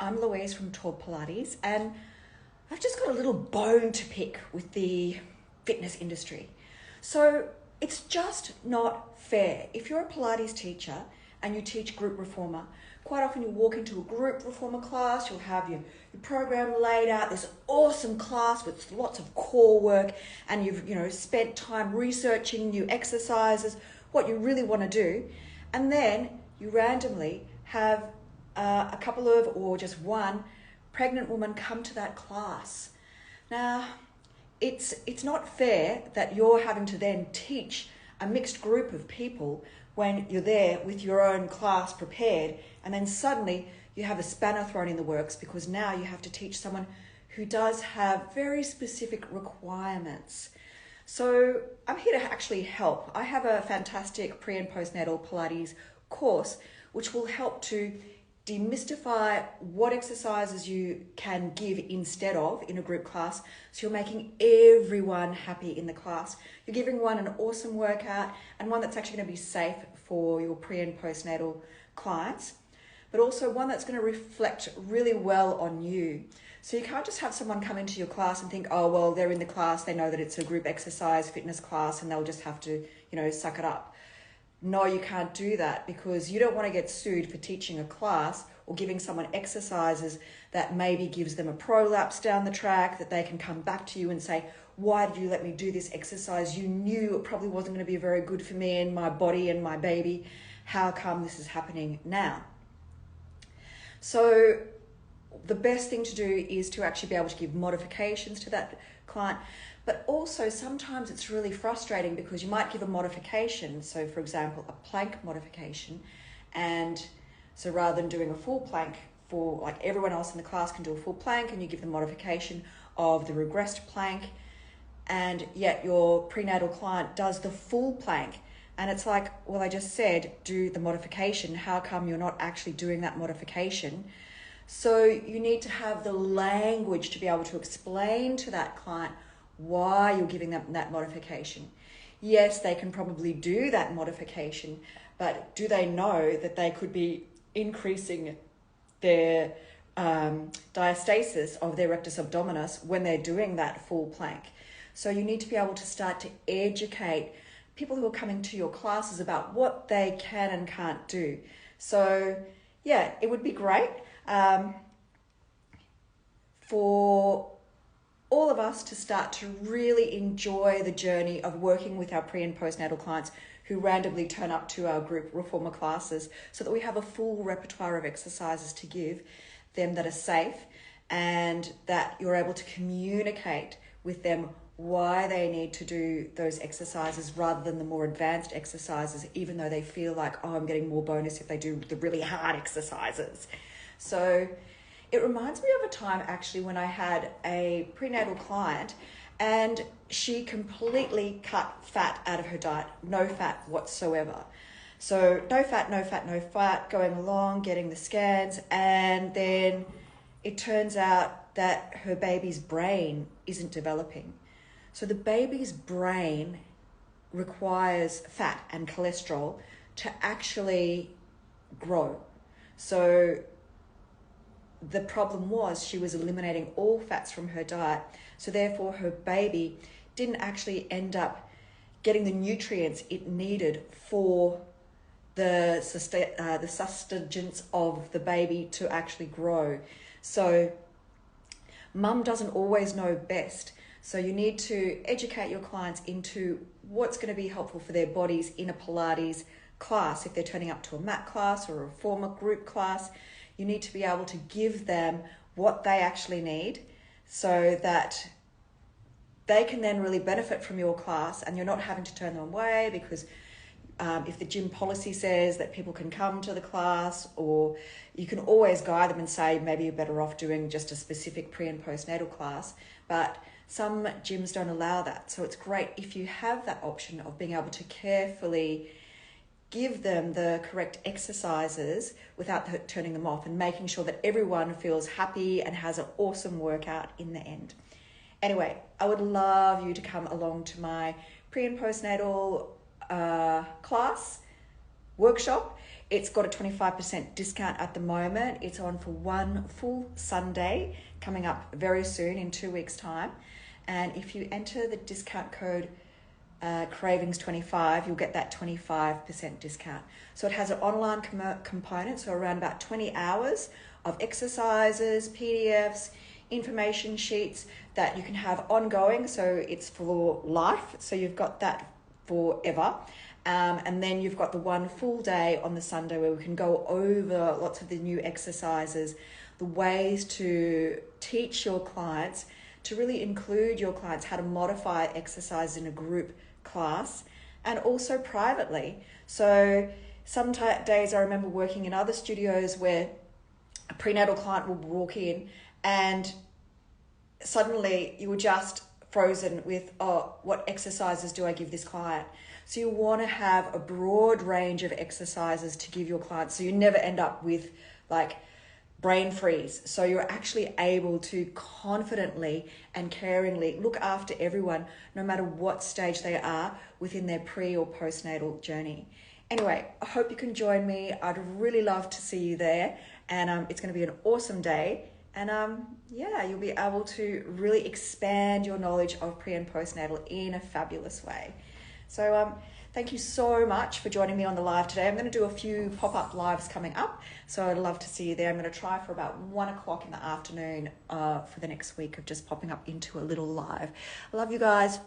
I'm Louise from Torb Pilates, and I've just got a little bone to pick with the fitness industry. So it's just not fair. If you're a Pilates teacher and you teach group reformer, quite often you walk into a group reformer class, you'll have your program laid out, this awesome class with lots of core work, and you've spent time researching new exercises, what you really want to do, and then you randomly have a couple of, or just one, pregnant woman come to that class. Now, it's not fair that you're having to then teach a mixed group of people when you're there with your own class prepared, and then suddenly you have a spanner thrown in the works because now you have to teach someone who does have very specific requirements. So I'm here to actually help. I have a fantastic pre and postnatal Pilates course which will help to demystify what exercises you can give instead of in a group class, so you're making everyone happy in the class. You're giving one an awesome workout and one that's actually going to be safe for your pre and postnatal clients, but also one that's going to reflect really well on you. So you can't just have someone come into your class and think, oh, well, they're in the class, they know that it's a group exercise fitness class and they'll just have to, suck it up. No, you can't do that, because you don't want to get sued for teaching a class or giving someone exercises that maybe gives them a prolapse down the track, that they can come back to you and say, why did you let me do this exercise? You knew it probably wasn't going to be very good for me and my body and my baby. How come this is happening now? So the best thing to do is to actually be able to give modifications to that client. But also sometimes it's really frustrating because you might give a modification. So for example, a plank modification. And so rather than doing a full plank for, like, everyone else in the class can do a full plank, and you give the modification of the regressed plank, and yet your prenatal client does the full plank. And it's like, well, I just said, do the modification. How come you're not actually doing that modification? So you need to have the language to be able to explain to that client why you're giving them that modification. Yes, they can probably do that modification, but do they know that they could be increasing their diastasis of their rectus abdominis when they're doing that full plank? So you need to be able to start to educate people who are coming to your classes about what they can and can't do. So yeah, it would be great for all of us to start to really enjoy the journey of working with our pre and postnatal clients who randomly turn up to our group reformer classes, so that we have a full repertoire of exercises to give them that are safe, and that you're able to communicate with them why they need to do those exercises rather than the more advanced exercises, even though they feel like, oh, I'm getting more bonus if they do the really hard exercises. So it reminds me of a time actually when I had a prenatal client and she completely cut fat out of her diet, no fat whatsoever. So no fat, going along, getting the scans, and then it turns out that her baby's brain isn't developing. So the baby's brain requires fat and cholesterol to actually grow. So the problem was she was eliminating all fats from her diet. So therefore her baby didn't actually end up getting the nutrients it needed for the sustenance of the baby to actually grow. So mum doesn't always know best. So you need to educate your clients into what's going to be helpful for their bodies in a Pilates class. If they're turning up to a mat class or a reformer group class, you need to be able to give them what they actually need so that they can then really benefit from your class, and you're not having to turn them away because if the gym policy says that people can come to the class, or you can always guide them and say maybe you're better off doing just a specific pre and postnatal class, but some gyms don't allow that. So it's great if you have that option of being able to carefully give them the correct exercises without turning them off, and making sure that everyone feels happy and has an awesome workout in the end. Anyway, I would love you to come along to my pre and postnatal class workshop. It's got a 25% discount at the moment. It's on for one full Sunday coming up very soon in 2 weeks' time. And if you enter the discount code Cravings25, you'll get that 25% discount. So it has an online component, so around about 20 hours of exercises, PDFs, information sheets that you can have ongoing. So it's for life. So you've got that forever. And then you've got the one full day on the Sunday where we can go over lots of the new exercises, the ways to teach your clients, to really include your clients, how to modify exercise in a group class and also privately. So some days I remember working in other studios where a prenatal client will walk in and suddenly you were just frozen with, oh, what exercises do I give this client? So you want to have a broad range of exercises to give your clients so you never end up with like brain freeze. So you're actually able to confidently and caringly look after everyone, no matter what stage they are within their pre or postnatal journey. Anyway, I hope you can join me. I'd really love to see you there. And it's going to be an awesome day. And you'll be able to really expand your knowledge of pre and postnatal in a fabulous way. So thank you so much for joining me on the live today. I'm going to do a few pop-up lives coming up, so I'd love to see you there. I'm going to try for about 1 o'clock in the afternoon for the next week of just popping up into a little live. I love you guys.